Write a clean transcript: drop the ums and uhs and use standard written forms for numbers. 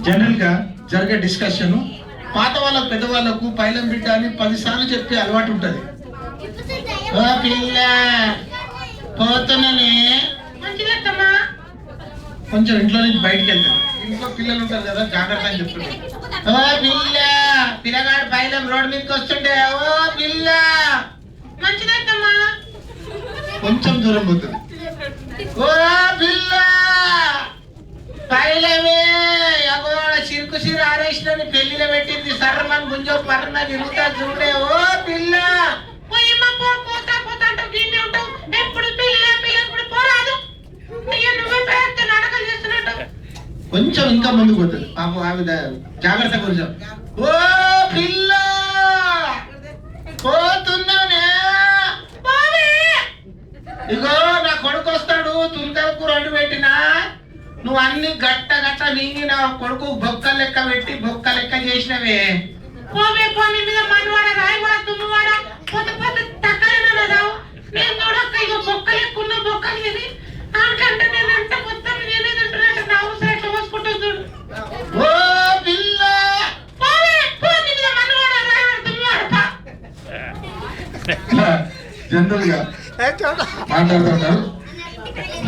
General గా జరిగే discussion పాత వాళ్ళకు పెద్దవాళ్ళకు పైలం బిడ్డ అని 10 సార్లు చెప్పే అలవాటు ఉంటది. ఓ పిల్ల పోతున్నానే మంచిదమ్మా, కొంచెం ఇంట్లో నుంచి బయటికి వెళ్తాను. ఇంట్లో పిల్లలు ఉంటారు కదా, జాగ్రత్త అని చెప్తుంటారు. ఓ పిల్ల, పిల్లగాడు పైలం రోడ్ మీదకి వస్తుంటే ఓ పిల్ల మంచిదమ్మా, కొంచెం దూరం పోతుంది. ఓ పిల్ల పైలమే అగోడ చిరుకు సిరు ఆరేసిన పెళ్లిలో పెట్టింది సర్రమని గుంజో పర్రన తిరుగుతా చూడే. ఓ పిల్ల పోతా పోతా అంటావు, గిన్నె ఉంటావు ఎప్పుడు పిల్ల పిల్ల కూడా పోరాదు, నువ్వే పెద్ద నాటకాలు చేస్తున్నట్టు. కొంచెం ఇంకా ముందుకు పోతుంది పాపం ఆవిడ, జాగ్రత్త కొంచెం. ఓ పిల్ల పోతున్నానే, ఇగో నా కొడుకు వస్తాడు, తుందరకు 2 పెట్టినా నువ్వు అన్ని గట్ట గట్ట మింగి నా కొడుకు బొక్క లెక్క పెట్టి బొక్క లెక్క చేసినవే. పోవే పోనీ మీద మనవాడ రాయవాడ తుమ్మవాడ పొద్దు పొద్దు తక్కలేనావు. నేను చూడక్క ఇగో బొక్క లెక్కున్న బొక్కలు ఇది ఆకంటే నేను అంట మొత్తం నేనే తింటున్నట్టు నా అవసరం ఎట్లా పోసుకుంటుంది చూడు. ఓ పిల్ల పోవే పోనీ మీద మనవాడ రాయవాడ తుమ్మవాడ. జనరల్ గా మాట్లాడుతుంటారు.